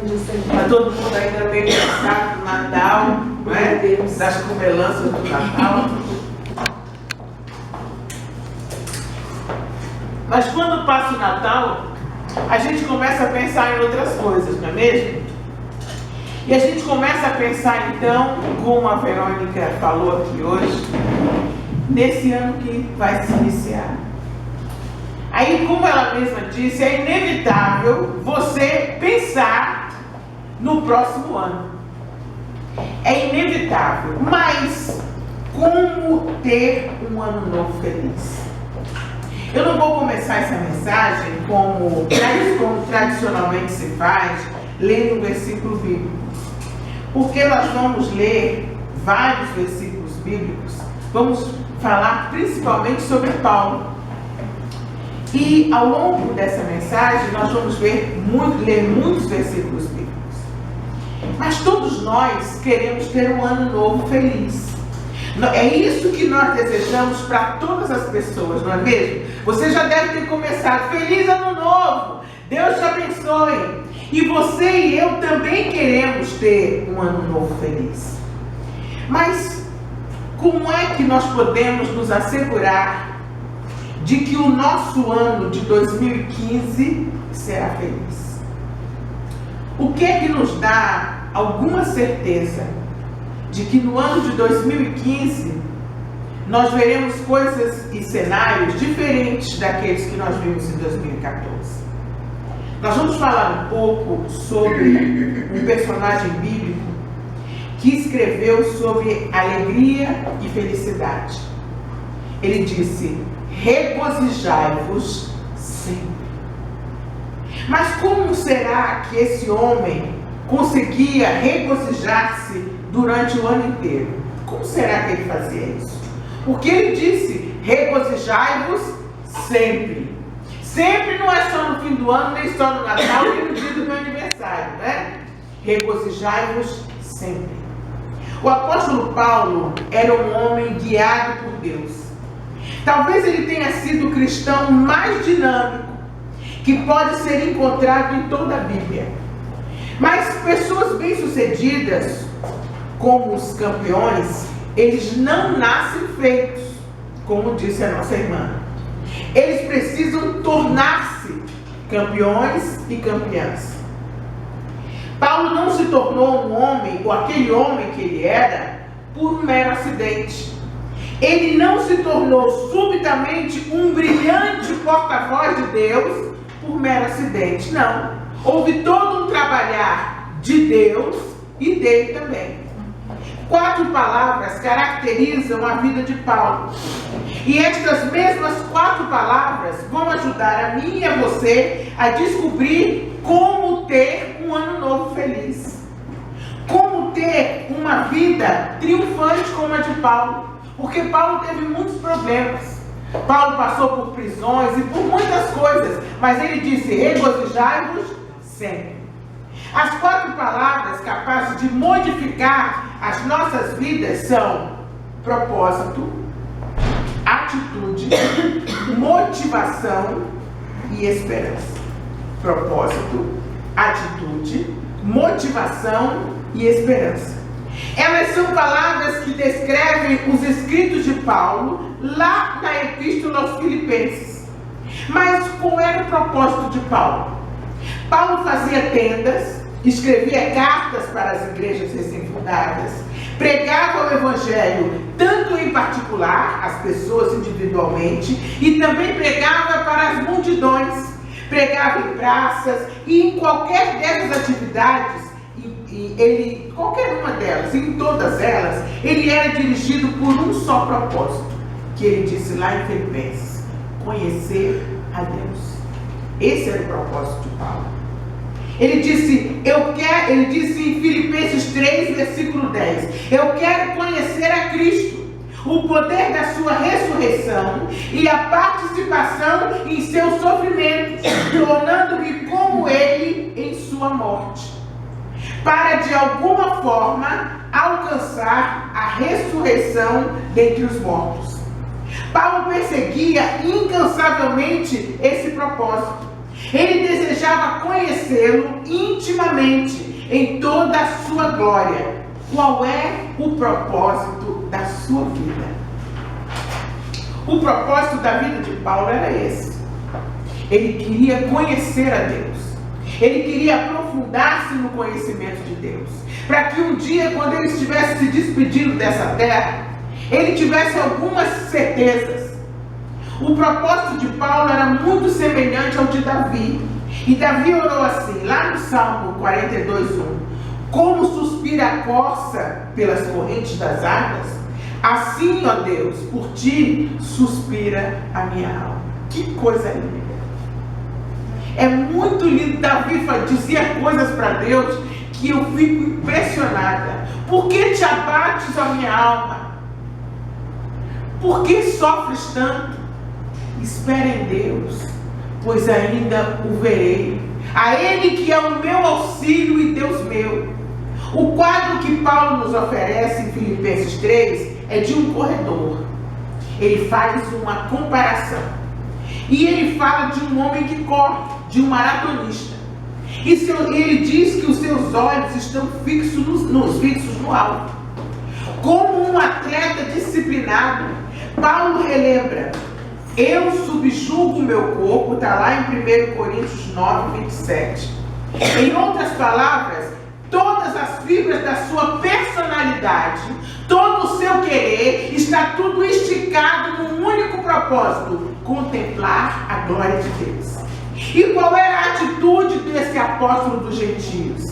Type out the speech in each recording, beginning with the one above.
Está todo mundo ainda bem cansado do Natal, não é? Das comelanças do Natal. Mas quando passa o Natal, a gente começa a pensar em outras coisas, não é mesmo? E a gente começa a pensar então, como a Verônica falou aqui hoje, nesse ano que vai se iniciar. Aí, como ela mesma disse, é inevitável você pensar no próximo ano. É inevitável. Mas como ter um ano novo feliz? Eu não vou começar essa mensagem como tradicionalmente se faz, lendo um versículo bíblico. Porque nós vamos ler vários versículos bíblicos. Vamos falar principalmente sobre Paulo. E ao longo dessa mensagem nós vamos ler muitos versículos bíblicos. Mas todos nós queremos ter um ano novo feliz. É isso que nós desejamos para todas as pessoas, não é mesmo? Você já deve ter começado. Feliz ano novo! Deus te abençoe! E você e eu também queremos ter um ano novo feliz. Mas como é que nós podemos nos assegurar de que o nosso ano de 2015 será feliz? O que é que nos dá alguma certeza de que no ano de 2015 nós veremos coisas e cenários diferentes daqueles que nós vimos em 2014? Nós vamos falar um pouco sobre um personagem bíblico que escreveu sobre alegria e felicidade. Ele disse: regozijai-vos sempre. Mas como será que esse homem conseguia regozijar-se durante o ano inteiro? Como será que ele fazia isso? Porque ele disse: regozijai-vos sempre. Sempre não é só no fim do ano, nem só no Natal, nem no dia do meu aniversário, né? Regozijai-vos sempre. O apóstolo Paulo era um homem guiado por Deus. Talvez ele tenha sido o cristão mais dinâmico que pode ser encontrado em toda a Bíblia. Mas pessoas bem-sucedidas, como os campeões, eles não nascem feitos, como disse a nossa irmã. Eles precisam tornar-se campeões e campeãs. Paulo não se tornou um homem, ou aquele homem que ele era, por um mero acidente. Ele não se tornou subitamente um brilhante porta-voz de Deus por mero acidente. Não. Houve todo um trabalhar de Deus e dele também. 4 palavras caracterizam a vida de Paulo. E estas mesmas 4 palavras vão ajudar a mim e a você a descobrir como ter um ano novo feliz. Como ter uma vida triunfante como a de Paulo. Porque Paulo teve muitos problemas. Paulo passou por prisões e por muitas coisas. Mas ele disse: regozijai-vos sempre. As 4 palavras capazes de modificar as nossas vidas são propósito, atitude, motivação e esperança. Propósito, atitude, motivação e esperança. Elas são palavras que descrevem os escritos de Paulo lá na Epístola aos Filipenses. Mas qual era o propósito de Paulo? Paulo fazia tendas, escrevia cartas para as igrejas recém-fundadas, pregava o Evangelho tanto em particular, as pessoas individualmente, e também pregava para as multidões. Pregava em praças e em qualquer dessas atividades, qualquer uma delas, em todas elas, ele era dirigido por um só propósito, que ele disse lá em Filipenses: conhecer a Deus. Esse era o propósito de Paulo. Ele disse em Filipenses 3, versículo 10, eu quero conhecer a Cristo, o poder da sua ressurreição e a participação em seus sofrimentos, tornando-me como ele em sua morte, para de alguma forma alcançar a ressurreição dentre os mortos. Paulo perseguia incansavelmente esse propósito. Ele desejava conhecê-lo intimamente, em toda a sua glória. Qual é o propósito da sua vida? O propósito da vida de Paulo era esse. Ele queria conhecer a Deus. Ele queria aprofundar-se no conhecimento de Deus. Para que um dia, quando ele estivesse se despedindo dessa terra, ele tivesse algumas certezas. O propósito de Paulo era muito semelhante ao de Davi. E Davi orou assim, lá no Salmo 42:1. Como suspira a corça pelas correntes das águas, assim, ó Deus, por ti suspira a minha alma. Que coisa linda! É muito lindo. Davi dizia coisas para Deus que eu fico impressionada. Por que te abates, ó minha alma? Por que sofres tanto? Espera em Deus, pois ainda o verei. A Ele que é o meu auxílio e Deus meu. O quadro que Paulo nos oferece em Filipenses 3 é de um corredor. Ele faz uma comparação. E ele fala de um homem que corre, de um maratonista. E ele diz que os seus olhos estão fixos no alto. Como um atleta disciplinado, Paulo relembra: eu subjugo o meu corpo, está lá em 1 Coríntios 9:27. Em outras palavras, todas as fibras da sua personalidade, todo o seu querer, está tudo esticado num único propósito: contemplar a glória de Deus. E qual era a atitude desse apóstolo dos gentios?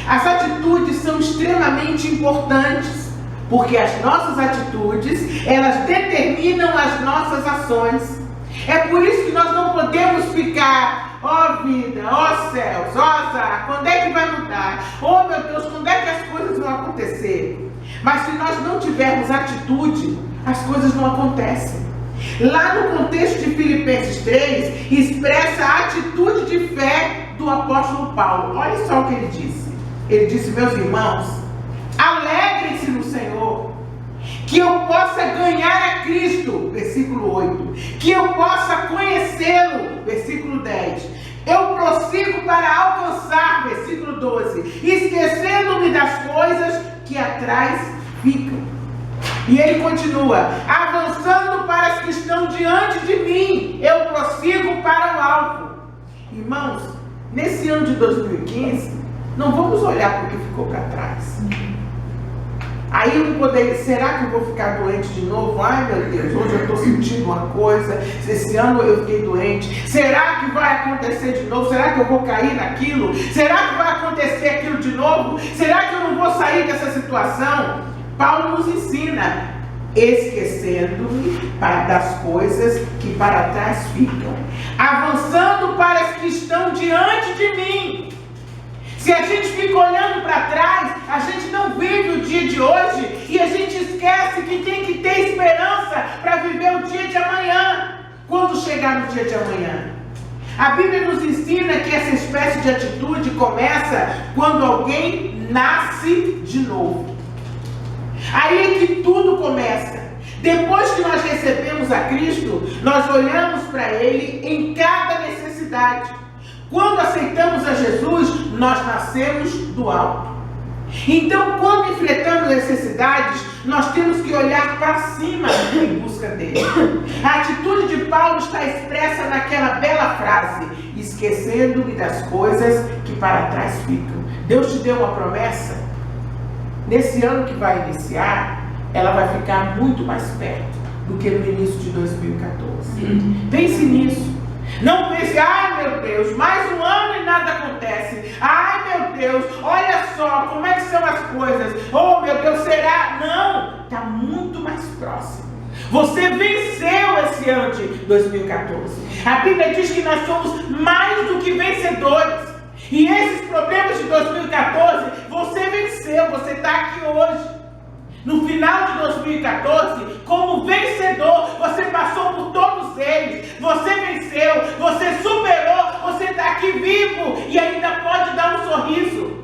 As atitudes são extremamente importantes, porque as nossas atitudes, elas determinam as nossas ações. É por isso que nós não podemos ficar, ó vida, ó céus, ó azar, quando é que vai mudar? Oh meu Deus, quando é que as coisas vão acontecer? Mas se nós não tivermos atitude, as coisas não acontecem. Lá no contexto de Filipenses 3, expressa a atitude de fé do apóstolo Paulo. Olha só o que ele disse. Ele disse: meus irmãos, alegrem-se no Senhor, que eu possa ganhar a Cristo, versículo 8, que eu possa conhecê-lo, versículo 10. Eu prossigo para alcançar, versículo 12, esquecendo-me das coisas que atrás ficam. E ele continua: avançando para as que estão diante de mim, eu prossigo para o alvo. Irmãos, nesse ano de 2015, não vamos olhar para o que ficou para trás. Aí eu não poderia, será que eu vou ficar doente de novo? Ai meu Deus, hoje eu estou sentindo uma coisa, esse ano eu fiquei doente. Será que vai acontecer de novo? Será que eu vou cair naquilo? Será que vai acontecer aquilo de novo? Será que eu não vou sair dessa situação? Paulo nos ensina: esquecendo-me das coisas que para trás ficam, avançando para as que estão diante de mim. Se a gente fica olhando para trás, a gente não vive o dia de hoje e a gente esquece que tem que ter esperança para viver o dia de amanhã, quando chegar no dia de amanhã. A Bíblia nos ensina que essa espécie de atitude começa quando alguém nasce de novo. Aí é que tudo começa. Depois que nós recebemos a Cristo, nós olhamos para Ele em cada necessidade. Quando aceitamos a Jesus, nós nascemos do alto. Então, quando enfrentamos necessidades, nós temos que olhar para cima em busca dele. A atitude de Paulo está expressa naquela bela frase: esquecendo-me das coisas que para trás ficam. Deus te deu uma promessa. Nesse ano que vai iniciar, ela vai ficar muito mais perto do que no início de 2014. Pense nisso. Não pense: ai meu Deus, mais um ano e nada acontece. Ai meu Deus, olha só como é que são as coisas. Oh meu Deus, será? Não, está muito mais próximo. Você venceu esse ano de 2014. A Bíblia diz que nós somos mais do que vencedores. E esses problemas de 2014, você venceu, você está aqui hoje. No final de 2014, como vencedor, você passou por todos eles, você venceu, você superou, você está aqui vivo e ainda pode dar um sorriso.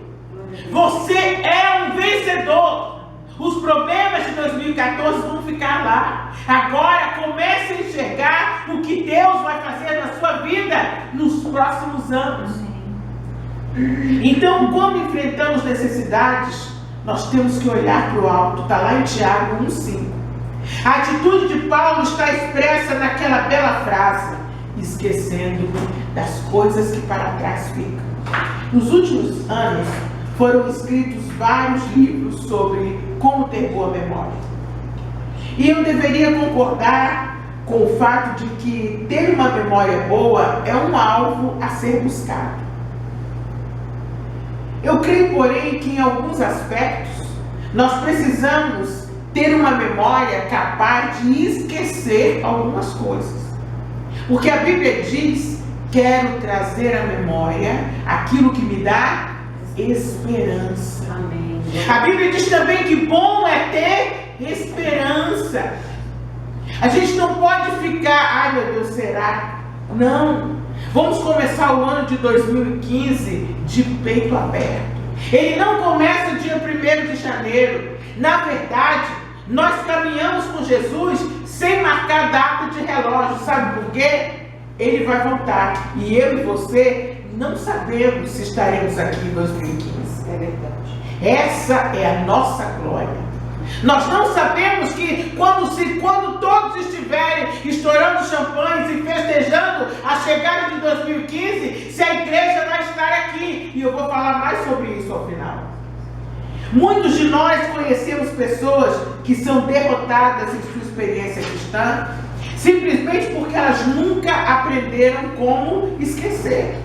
Você é um vencedor. Os problemas de 2014 vão ficar lá. Agora comece a enxergar o que Deus vai fazer na sua vida nos próximos anos. Então, quando enfrentamos necessidades, nós temos que olhar para o alto. Está lá em Tiago 1,5. A atitude de Paulo está expressa naquela bela frase: esquecendo-me das coisas que para trás ficam. Nos últimos anos, foram escritos vários livros sobre como ter boa memória. E eu deveria concordar com o fato de que ter uma memória boa é um alvo a ser buscado. Eu creio, porém, que em alguns aspectos nós precisamos ter uma memória capaz de esquecer algumas coisas. Porque a Bíblia diz: quero trazer à memória aquilo que me dá esperança. Amém. A Bíblia diz também que bom é ter esperança. A gente não pode ficar, ai meu Deus, será? Não. Vamos começar o ano de 2015 de peito aberto. Ele não começa dia 1º de janeiro. Na verdade, nós caminhamos com Jesus sem marcar data de relógio. Sabe por quê? Ele vai voltar. E eu e você não sabemos se estaremos aqui em 2015. É verdade. Essa é a nossa glória. Nós não sabemos que quando todos estiverem estourando champanhes e festejando a chegada de 2015, se a igreja vai estar aqui. E eu vou falar mais sobre isso ao final. Muitos de nós conhecemos pessoas que são derrotadas em sua experiência cristã, simplesmente porque elas nunca aprenderam como esquecer.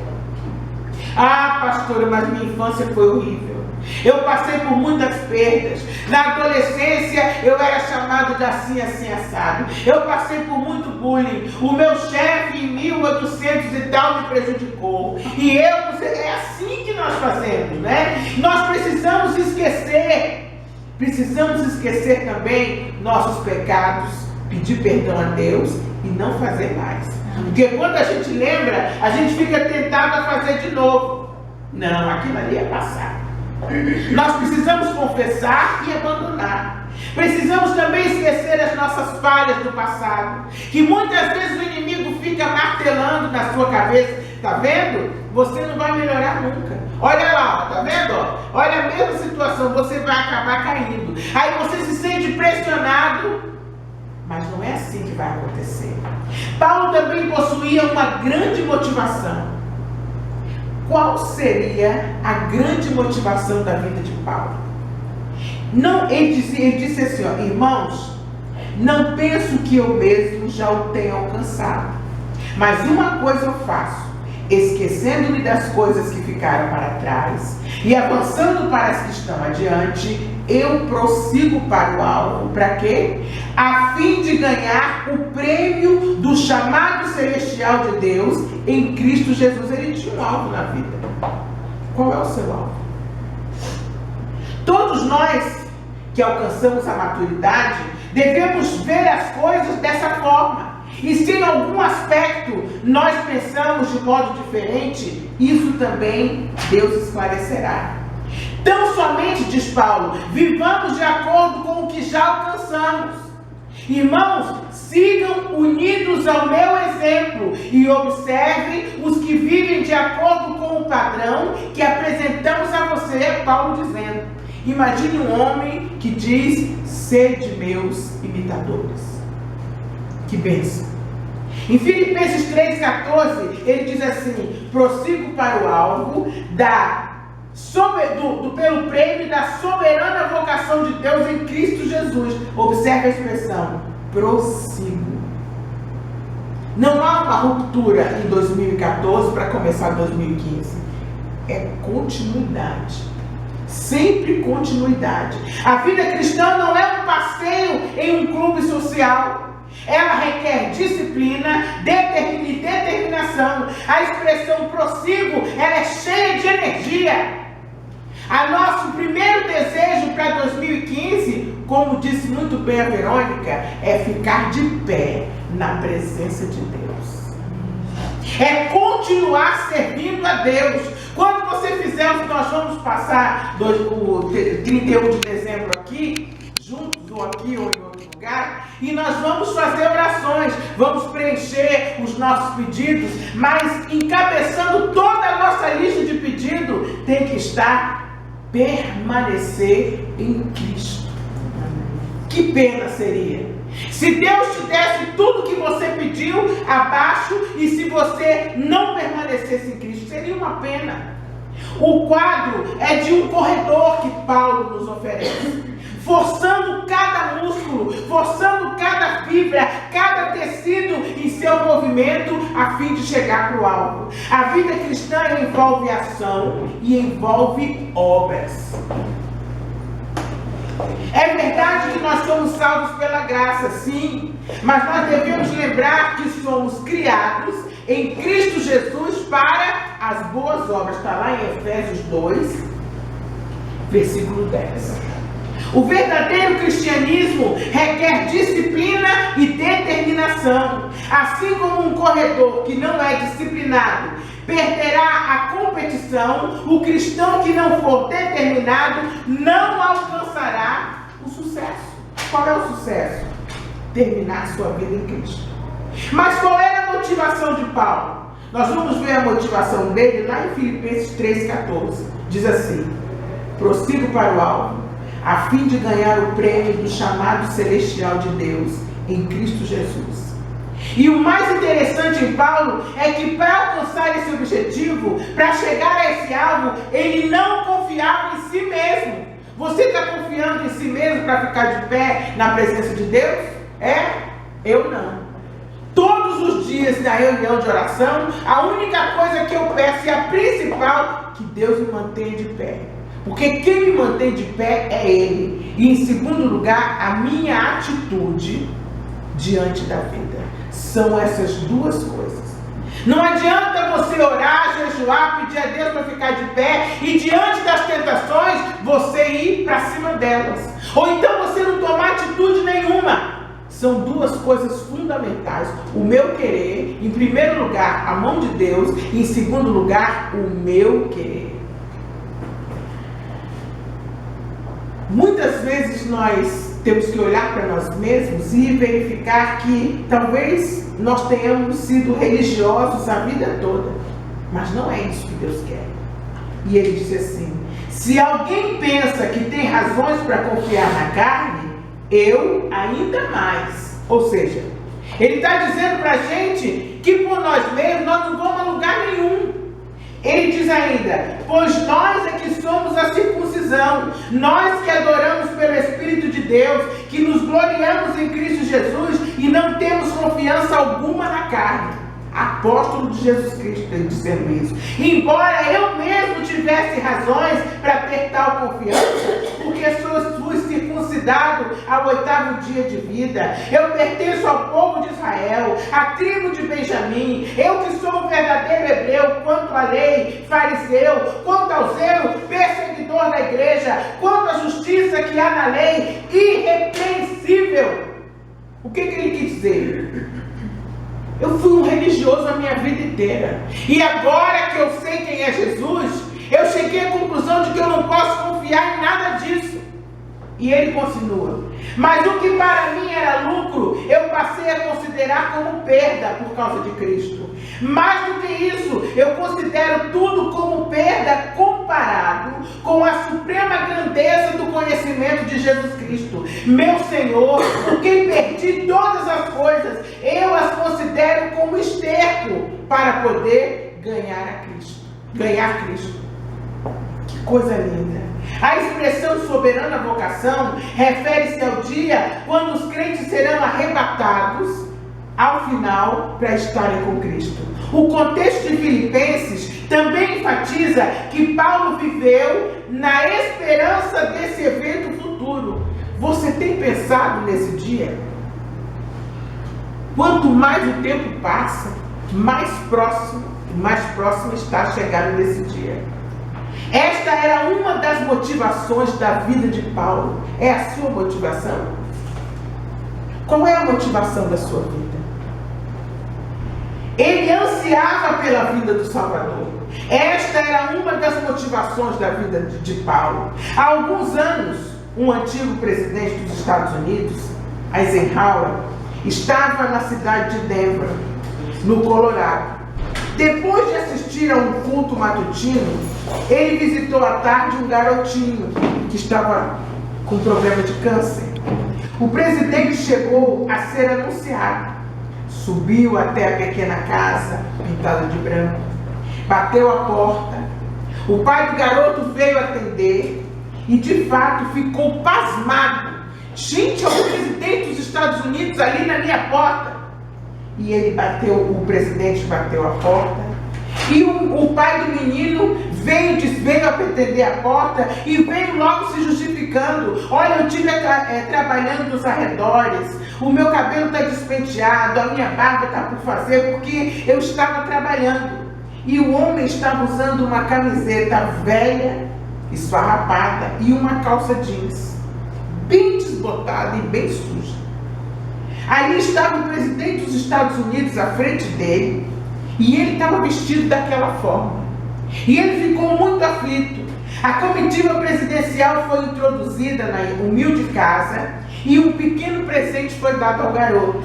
Ah, pastora, mas minha infância foi horrível. Eu passei por muitas perdas. Na adolescência eu era chamado de assim, assim, assado. Eu passei por muito bullying. O meu chefe em 1800 e tal me prejudicou. E é assim que nós fazemos, né? Nós precisamos esquecer. Precisamos esquecer também nossos pecados, pedir perdão a Deus e não fazer mais. Porque quando a gente lembra, a gente fica tentado a fazer de novo. Não, aquilo ali é passado. Nós precisamos confessar e abandonar. Precisamos também esquecer as nossas falhas do passado, que muitas vezes o inimigo fica martelando na sua cabeça. Tá vendo? Você não vai melhorar nunca. Olha lá, tá vendo? Olha a mesma situação, você vai acabar caindo. Aí você se sente pressionado, mas não é assim que vai acontecer. Paulo também possuía uma grande motivação. Qual seria a grande motivação da vida de Paulo? Não, ele disse assim, ó: irmãos, não penso que eu mesmo já o tenha alcançado, mas uma coisa eu faço, esquecendo-me das coisas que ficaram para trás e avançando para as que estão adiante, eu prossigo para o alvo. Para quê? A fim de ganhar o prêmio do chamado celestial de Deus em Cristo Jesus. Ele tinha um alvo na vida. Qual é o seu alvo? Todos nós que alcançamos a maturidade devemos ver as coisas dessa forma. E se em algum aspecto nós pensamos de modo diferente, isso também Deus esclarecerá. Tão somente, diz Paulo, vivamos de acordo com o que já alcançamos. Irmãos, sigam unidos ao meu exemplo e observem os que vivem de acordo com o padrão que apresentamos a você. Paulo dizendo, imagine um homem que diz, sede meus imitadores. Que bênção! Em Filipenses 3,14, ele diz assim, prossigo para o alvo pelo prêmio da soberana vocação de Deus em Cristo Jesus. Observe a expressão, prossigo. Não há uma ruptura em 2014 para começar 2015. É continuidade. Sempre continuidade. A vida cristã não é um passeio em um clube social. Ela requer disciplina, e determinação. A expressão prossigo, ela é cheia de energia. Nosso primeiro desejo para 2015, como disse muito bem a Verônica, é ficar de pé na presença de Deus. É continuar servindo a Deus. Quando você fizer o que nós vamos passar o 31 de dezembro aqui, ou aqui ou em outro lugar, e nós vamos fazer orações, vamos preencher os nossos pedidos, mas encabeçando toda a nossa lista de pedido, tem que estar permanecer em Cristo. Que pena seria se Deus te desse tudo que você pediu abaixo e se você não permanecesse em Cristo. Seria uma pena. O quadro é de um corredor que Paulo nos oferece, forçando cada músculo, forçando cada fibra, cada tecido em seu movimento a fim de chegar para o alvo. A vida cristã envolve ação e envolve obras. É verdade que nós somos salvos pela graça, sim, mas nós devemos lembrar que somos criados em Cristo Jesus para as boas obras. Está lá em Efésios 2, versículo 10. O verdadeiro cristianismo requer disciplina e determinação. Assim como um corredor que não é disciplinado perderá a competição, o cristão que não for determinado não alcançará o sucesso. Qual é o sucesso? Terminar sua vida em Cristo. Mas qual era a motivação de Paulo? Nós vamos ver a motivação dele lá em Filipenses 3,14. Diz assim: prossigo para o alvo, a fim de ganhar o prêmio do chamado celestial de Deus em Cristo Jesus. E o mais interessante em Paulo é que para alcançar esse objetivo, para chegar a esse alvo, ele não confiava em si mesmo. Você está confiando em si mesmo para ficar de pé na presença de Deus? Eu não. Todos os dias na reunião de oração, a única coisa que eu peço, e a principal, que Deus me mantenha de pé. Porque quem me mantém de pé é Ele. E em segundo lugar, a minha atitude diante da vida. São essas duas coisas. Não adianta você orar, jejuar, pedir a Deus para ficar de pé e diante das tentações você ir para cima delas. Ou então você não tomar atitude nenhuma. São duas coisas fundamentais. O meu querer, em primeiro lugar, a mão de Deus, e em segundo lugar, o meu querer. Muitas vezes nós temos que olhar para nós mesmos e verificar que talvez nós tenhamos sido religiosos a vida toda, mas não é isso que Deus quer. E Ele diz assim: se alguém pensa que tem razões para confiar na carne, eu ainda mais. Ou seja, Ele está dizendo para a gente que por nós mesmos nós não vamos a lugar nenhum. Ele diz ainda: pois nós é que somos a circuncisão, nós que adoramos pelo Espírito de Deus, que nos gloriamos em Cristo Jesus e não temos confiança alguma na carne. Apóstolo de Jesus Cristo dizendo isso. Embora eu mesmo tivesse razões para ter tal confiança, porque fui circuncidado ao 8º dia de vida, eu pertenço ao povo de Israel, à tribo de Benjamim, eu que sou um verdadeiro hebreu, quanto à lei, fariseu, quanto ao zelo, perseguidor da igreja, quanto à justiça que há na lei, irrepreensível. O que ele quis dizer? Eu fui um religioso a minha vida inteira. E agora que eu sei quem é Jesus, eu cheguei à conclusão de que eu não posso confiar em nada disso. E ele continua: mas o que para mim era lucro, eu passei a considerar como perda por causa de Cristo. Mais do que isso, eu considero tudo como perda comparado com a suprema grandeza do conhecimento de Jesus Cristo, meu Senhor, por quem perdi todas as coisas, eu as considero como esterco para poder ganhar Cristo. Que coisa linda! A expressão soberana vocação refere-se ao dia quando os crentes serão arrebatados ao final para estarem com Cristo. O contexto de Filipenses também enfatiza que Paulo viveu na esperança desse evento futuro. Você tem pensado nesse dia? Quanto mais o tempo passa, mais próximo está a chegada desse dia. Esta era uma das motivações da vida de Paulo. É a sua motivação? Qual é a motivação da sua vida? Ele ansiava pela vinda do Salvador. Esta era uma das motivações da vida de Paulo. Há alguns anos, um antigo presidente dos Estados Unidos, Eisenhower, estava na cidade de Denver, no Colorado. Depois de assistir a um culto matutino, ele visitou à tarde um garotinho que estava com problema de câncer. O presidente chegou a ser anunciado, subiu até a pequena casa pintada de branco, bateu a porta. O pai do garoto veio atender e, de fato, ficou pasmado. Gente, é o presidente dos Estados Unidos ali na minha porta. E o presidente bateu a porta. E o pai do menino veio atender a porta e veio logo se justificando. Olha, eu estive trabalhando nos arredores, o meu cabelo está despenteado, a minha barba está por fazer, porque eu estava trabalhando. E o homem estava usando uma camiseta velha, esfarrapada, e uma calça jeans, bem desbotada e bem suja. Ali estava o presidente dos Estados Unidos à frente dele, e ele estava vestido daquela forma. E ele ficou muito aflito. A comitiva presidencial foi introduzida na humilde casa, e um pequeno presente foi dado ao garoto.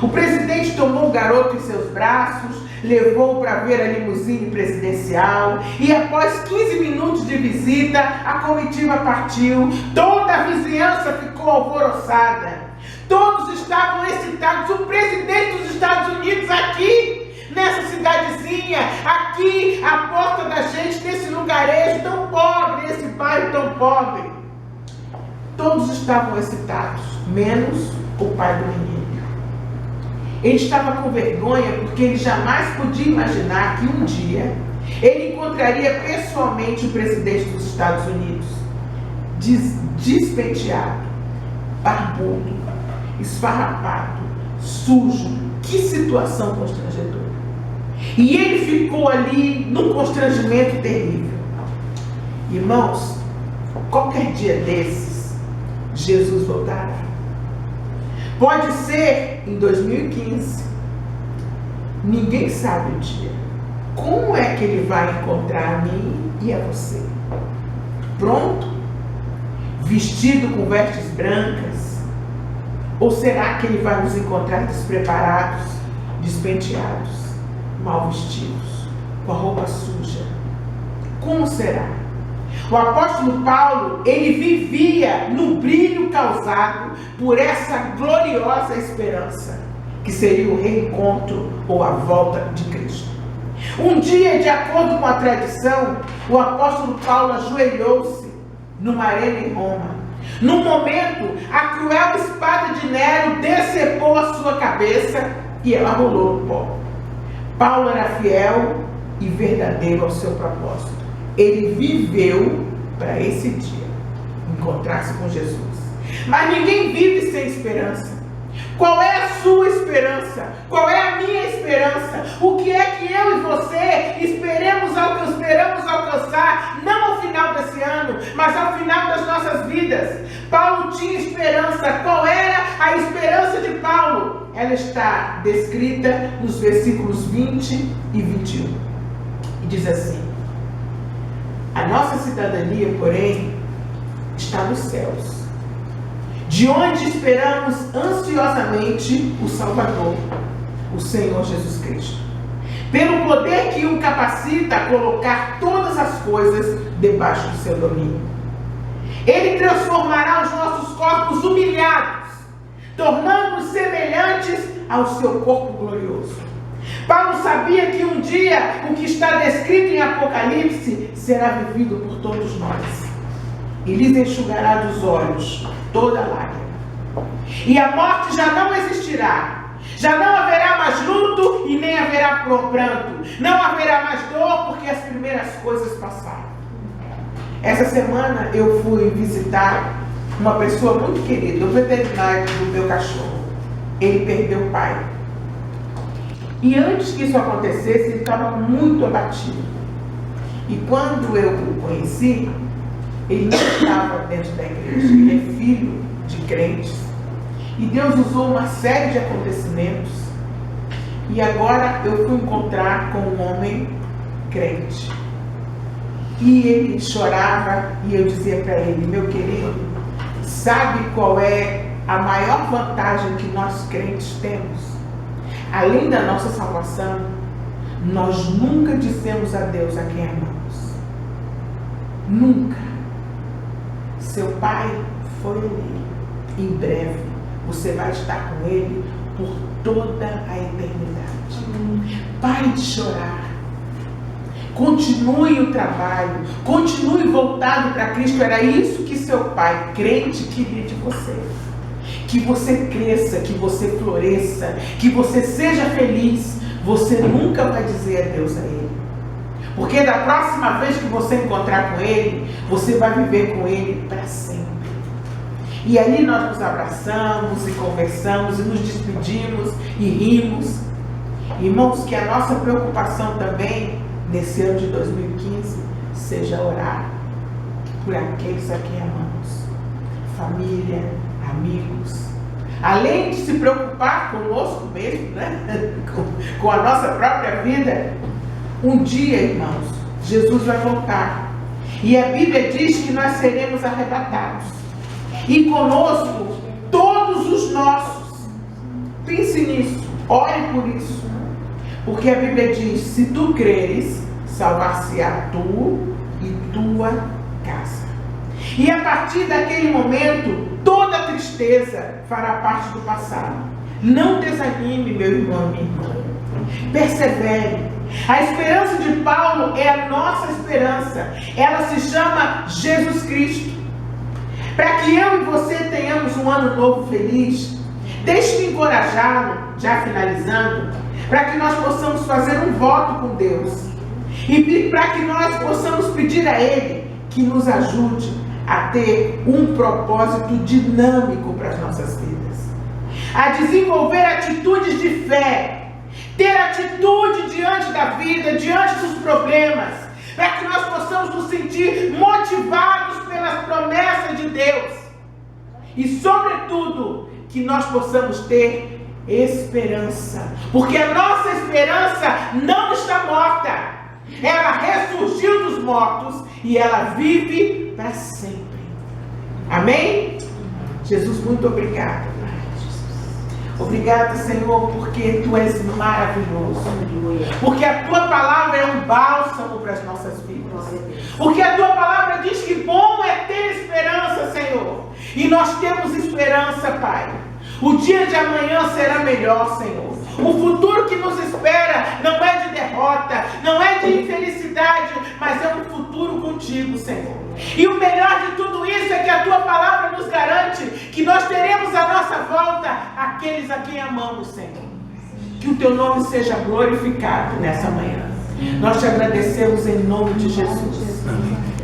O presidente tomou o garoto em seus braços, levou para ver a limusine presidencial, e após 15 minutos de visita, a comitiva partiu. Toda a vizinhança ficou alvoroçada. Todos estavam excitados. O presidente dos Estados Unidos aqui, nessa cidadezinha, aqui, à porta da gente, nesse lugarejo tão pobre, nesse bairro tão pobre. Todos estavam excitados, menos o pai do menino. Ele estava com vergonha porque ele jamais podia imaginar que um dia ele encontraria pessoalmente o presidente dos Estados Unidos, despenteado, barbudo, esfarrapado, sujo. Que situação constrangedora. E ele ficou ali num constrangimento terrível. Irmãos, qualquer dia desses, Jesus voltará. Pode ser em 2015. Ninguém sabe o dia. Como é que ele vai encontrar a mim e a você? Pronto? Vestido com vestes brancas? Ou será que ele vai nos encontrar despreparados, despenteados, mal vestidos, com a roupa suja? Como será? O apóstolo Paulo, ele vivia no brilho causado por essa gloriosa esperança, que seria o reencontro ou a volta de Cristo. Um dia, de acordo com a tradição, o apóstolo Paulo ajoelhou-se numa arena em Roma. Num momento, a cruel espada de Nero decepou a sua cabeça e ela rolou no pó. Paulo era fiel e verdadeiro ao seu propósito. Ele viveu para esse dia, encontrar-se com Jesus. Mas ninguém vive sem esperança. Qual é a sua esperança? Qual é a minha esperança? O que é que eu e você esperamos alcançar, não ao final desse ano, mas ao final das nossas vidas? Paulo tinha esperança. Qual era a esperança de Paulo? Ela está descrita nos versículos 20 e 21. E diz assim: a nossa cidadania, porém, está nos céus, de onde esperamos ansiosamente o Salvador, o Senhor Jesus Cristo, pelo poder que o capacita a colocar todas as coisas debaixo do seu domínio. Ele transformará os nossos corpos humilhados, tornando-os semelhantes ao seu corpo glorioso. Paulo sabia que um dia o que está descrito em Apocalipse será vivido por todos nós. E lhes enxugará dos olhos toda lágrima. E a morte já não existirá. Já não haverá mais luto e nem haverá pranto. Não haverá mais dor, porque as primeiras coisas passaram. Essa semana eu fui visitar uma pessoa muito querida, o veterinário do meu cachorro. Ele perdeu o pai. E antes que isso acontecesse, ele estava muito abatido. E quando eu o conheci, ele não estava dentro da igreja. Ele é filho de crentes. E Deus usou uma série de acontecimentos. E agora eu fui encontrar com um homem crente. E ele chorava e eu dizia para ele: meu querido, Sabe qual é a maior vantagem que nós crentes temos? Além da nossa salvação, nós nunca dissemos a Deus a quem amamos. Nunca. Seu pai foi ali. Em breve, você vai estar com ele por toda a eternidade. Pare de chorar. Continue o trabalho. Continue voltado para Cristo. Era isso que seu pai, crente, queria de você. Que você cresça, que você floresça, que você seja feliz. Você nunca vai dizer adeus a ele. Porque da próxima vez que você encontrar com ele, você vai viver com ele para sempre. E ali nós nos abraçamos e conversamos e nos despedimos e rimos. Irmãos, que a nossa preocupação também, nesse ano de 2015, seja orar por aqueles a quem amamos. Família, amigos. Além de se preocupar conosco mesmo, né? com a nossa própria vida, um dia, irmãos, Jesus vai voltar. E a Bíblia diz que nós seremos arrebatados. E conosco todos os nossos. Pense nisso, ore por isso. Porque a Bíblia diz, se tu creres, salvar-se-á tu e tua casa. E a partir daquele momento, toda tristeza fará parte do passado. Não desanime, meu irmão, minha irmã. Persevere. A esperança de Paulo é a nossa esperança. Ela se chama Jesus Cristo. Para que eu e você tenhamos um ano novo feliz, deixe-me encorajá-lo, já finalizando, para que nós possamos fazer um voto com Deus. E para que nós possamos pedir a Ele que nos ajude a ter um propósito dinâmico para as nossas vidas. A desenvolver atitudes de fé. Ter atitude diante da vida, diante dos problemas. Para que nós possamos nos sentir motivados pelas promessas de Deus. E, sobretudo, que nós possamos ter esperança. Porque a nossa esperança não está morta. Ela ressurgiu dos mortos e ela vive para sempre. Amém? Jesus, muito obrigado. Obrigado, Senhor, porque Tu és maravilhoso. Porque a Tua palavra é um bálsamo para as nossas vidas. Porque a Tua palavra diz que bom é ter esperança, Senhor. E nós temos esperança, Pai. O dia de amanhã será melhor, Senhor. O futuro que nos espera não é de derrota, não é de infelicidade, mas é um futuro contigo, Senhor. E o melhor de tudo isso é que a Tua palavra nos garante que nós teremos à nossa volta aqueles a quem amamos, Senhor. Que o Teu nome seja glorificado nessa manhã. Nós te agradecemos em nome de Jesus. Amém.